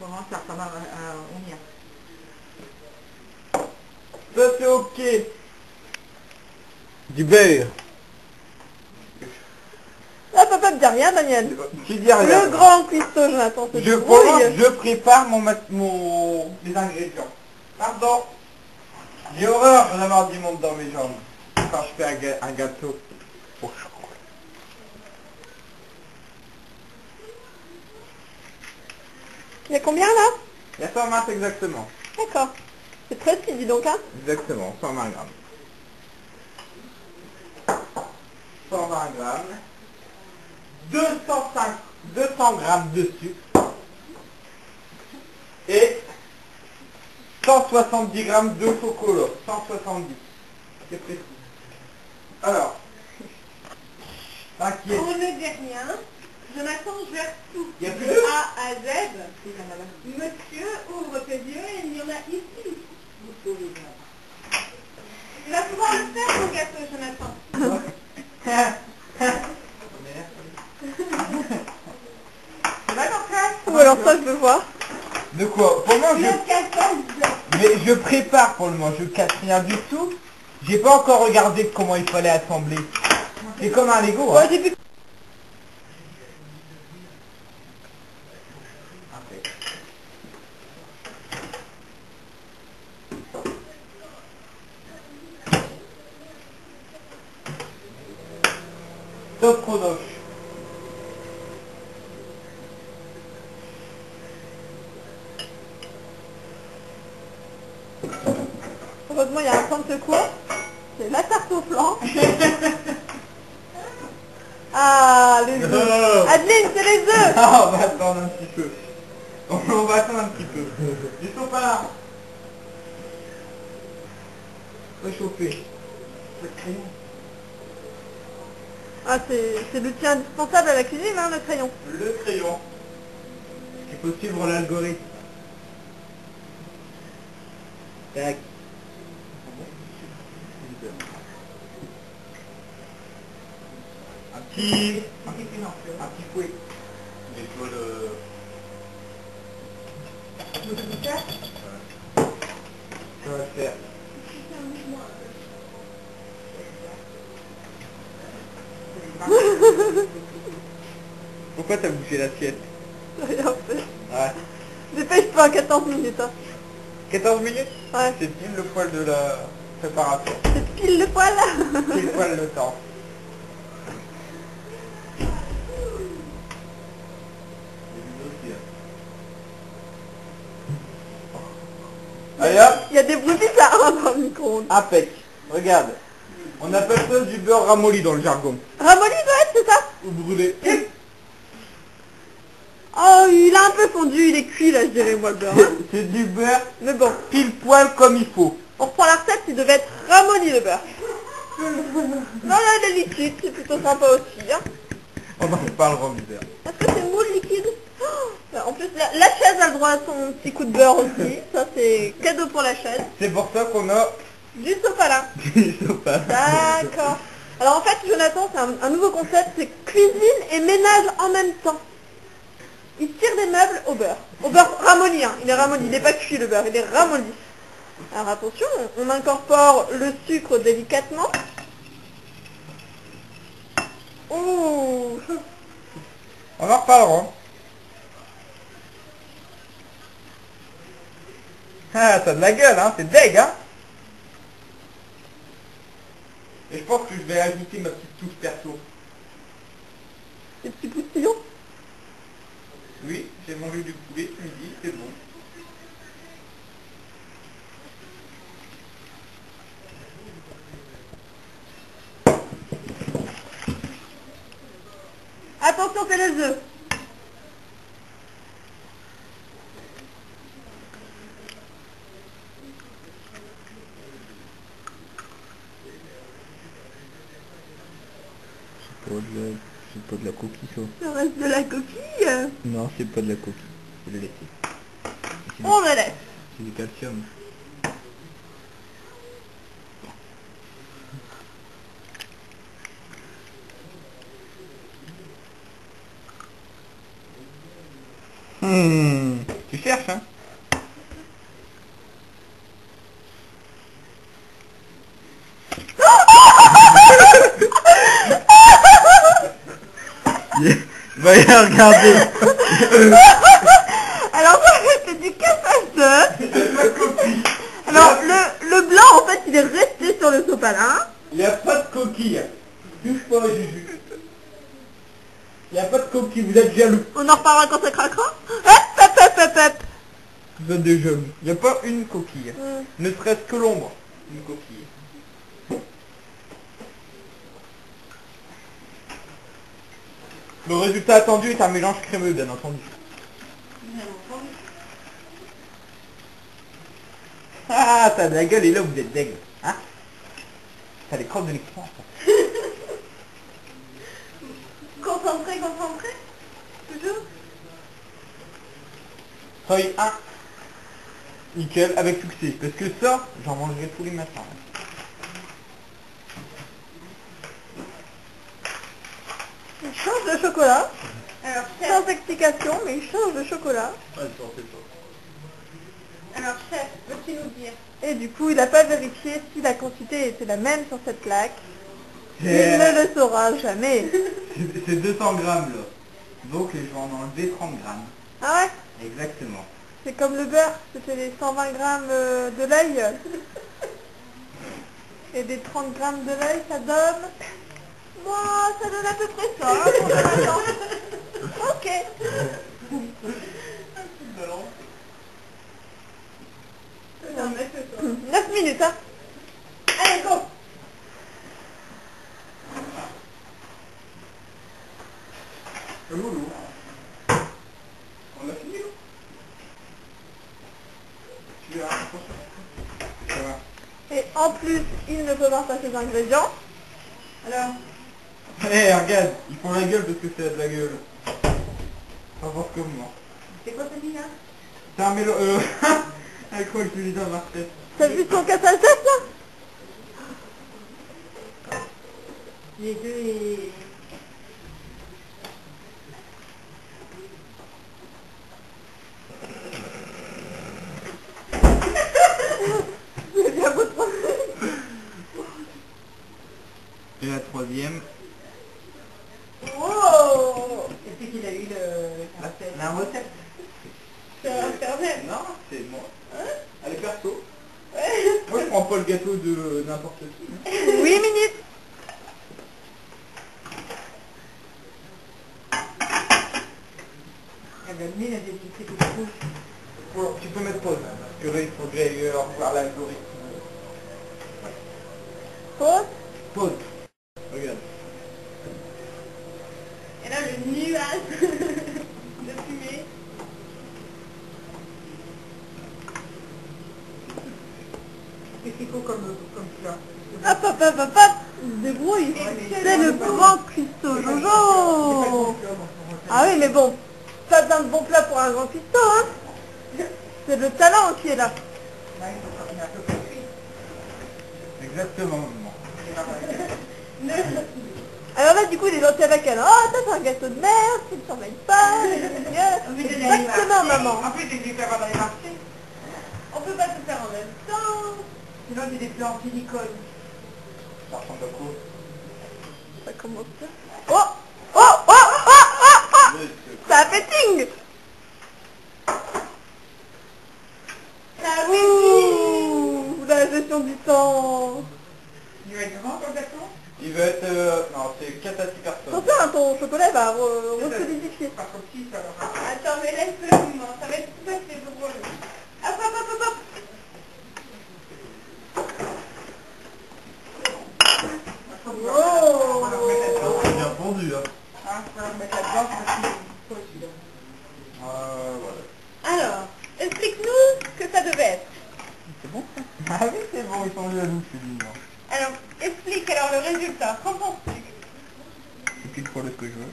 Vraiment, ça ressemble au mien. Ça c'est ok. Du beurre. Là, papa me dit rien, Daniel. Tu dis rien. Le grand cuistot, Jonathan, se Je débrouille. je prépare les ingrédients. Pardon. J'ai horreur d'avoir du monde dans mes jambes quand je fais un gâteau au chocolat. Il y a combien, là? Il y a 120 exactement. D'accord. C'est précis, dis donc, hein. Exactement, 120 grammes. 120 grammes. 200 grammes de sucre. Et 170 grammes de chocolat. 170. C'est précis. Alors. T'inquiète. On ne dit rien. Jonathan gère tout. Il y a plus de de- A à Z. Monsieur, ouvre tes yeux et il y en a ici. Il va pouvoir le faire, mon gâteau, Jonathan. Ou alors ça, je veux voir. De quoi? Pour moi, Le gâteau. mais je prépare pour le moment. Je casse rien du tout. J'ai pas encore regardé comment il fallait assembler. C'est comme un Lego. Bon, Hein. j'ai vu. Top chronoche. Heureusement, il y a un point de secours. C'est la tarte au flanc. Ah, les œufs. Adeline, c'est les œufs. Ah, on va attendre un petit peu. On va attendre un petit peu. Ils sont pas là. Réchauffer. Le crayon. Ah, c'est l'outil indispensable à la cuisine, hein, le crayon. Le crayon. Il faut suivre l'algorithme. Tac. Un petit fouet. Mais il faut le... Ça va le faire. Pourquoi t'as bouffé l'assiette? J'ai rien fait. Ouais. Dépêche-toi, 14 minutes. Hein. 14 minutes? Ouais. C'est pile le poil de la préparation. C'est pile le poil. C'est le poil le temps. Allez hop. Il y a des bruits bizarres hein, dans le micro-ondes. Impec. Regarde. On appelle ça du beurre ramolli dans le jargon. Ramolli doit être, c'est ça? Ou brûlé. Oh, il a un peu fondu, il est cuit là, je dirais moi le beurre. Hein. C'est du beurre Mais bon, pile poil comme il faut. on reprend la recette, il devait être ramolli le beurre. Non, là, il est liquide, c'est plutôt sympa aussi. Hein. On en parlera du beurre. Est-ce que c'est moule liquide? Oh, en plus, la chaise a le droit à son petit coup de beurre aussi. Ça, c'est cadeau pour la chaise. C'est pour ça qu'on a Du sopalin. du sopalin. D'accord. Alors en fait, Jonathan, c'est un nouveau concept, c'est cuisine et ménage en même temps. Il tire des meubles au beurre. Au beurre ramolli, hein. Il est ramolli, il n'est pas cuit le beurre, il est ramolli. Alors attention, on incorpore le sucre délicatement. Ouh. On en reparlera. Ah, t'as de la gueule, hein, c'est deg, hein. Et je pense que je vais ajouter ma petite touche perso. Des petits postillons. Oui, j'ai mangé du poulet ce midi, c'est bon. Attention, c'est les œufs. C'est pas de la coquille, ça. Le reste de la coquille. Non, c'est pas de la coquille. C'est le lait. On le laisse. C'est du calcium. Tu cherches, hein? Va y regarder. Alors ça c'est du cassage. Alors le blanc en fait il est resté sur le sopalin. Il n'y a pas de coquille. Touche pas, Juju. Il n'y a pas de coquille, vous êtes jaloux. On en reparlera quand ça craquera. Hop. Vous êtes des jaloux. Il n'y a pas une coquille. Ne serait-ce que l'ombre. Une coquille. Le résultat attendu est un mélange crémeux, bien entendu. Ah, t'as de la gueule et là vous êtes deg. Hein? T'as les crottes de l'expérience. Concentré. Toujours. Feuille 1. Nickel, avec succès. Parce que ça, j'en mangerai tous les matins. Il change de chocolat. Alors, sans explication, mais il change de chocolat. Alors, chef, veux-tu nous dire? Et du coup, il n'a pas vérifié si la quantité était la même sur cette plaque. Il ne le saura jamais. C'est 200 grammes là. Donc je vais en enlever 30 grammes. Ah ouais? Exactement. C'est comme le beurre, c'était les 120 grammes de l'ail. Et des 30 grammes de l'ail, ça donne... Moi, ça donne à peu près ça, hein, pour le matin. Ok. 9 minutes, hein. Allez, go. Loulou. On a fini, là? Tu verras, ça va. Et en plus, il ne peut pas passer ses ingrédients. Alors, Eh, regarde, ils font la gueule parce que c'est de la gueule. Pas voir comme moi. c'est quoi ce là? C'est un mélo... Avec quoi je lui donne ma tête? T'as vu son casse à la tête, là? Les deux et... Et la troisième. Wow! Et puis qu'il a eu La recette. sur internet. Non, c'est moi. Hein? Elle est perso. Ouais. Moi je prends pas le gâteau de n'importe qui. 8 minutes. Bon, tu peux mettre pause, parce que là il faut que j'aille revoir l'algorithme. Pause. Pause. Regarde. Et là, le nuage de fumée. Qu'est-ce qu'il faut comme plat? Hop, il se débrouille. C'est le grand cuistot Jojo. Ah oui, mais bon, pas besoin de bon plat pour un grand cuistot, hein. C'est le talent qui est là. Là, il faut qu'on ait un peu plus cuit. Exactement, maman. Alors là, du coup, il est gentil avec elle. Oh, ça, c'est un gâteau de merde, tu ne surveilles pas. Exactement, maman. En plus, il les faire dans les marchés. On peut pas tout faire en même temps. Sinon, c'est des plats en silicone. Ça ressemble à quoi? Ça commence bien. Oh. Ça a fait ting. Ça a fait ting. La gestion du temps. Il va être grand, ton gâteau? Il va être... non, c'est 4 à 6 personnes. Attention, hein, ton chocolat va re-solidifier. Pas trop petit, ça va. Attends, mais laisse-le, maman. Ça va être tout facile pour lui. Hop. On va leur mettre là-dedans. C'est bien fondu, hein. Hein, on va leur mettre là-dedans, parce qu'il faut celui-là. Voilà. Alors, explique-nous ce que ça devait être. C'est bon ça? Ah oui, c'est bon, ils sont jaloux, c'est mignon. Alors, explique alors le résultat. Qu'en penses-tu? C'est pile poil ce que je veux.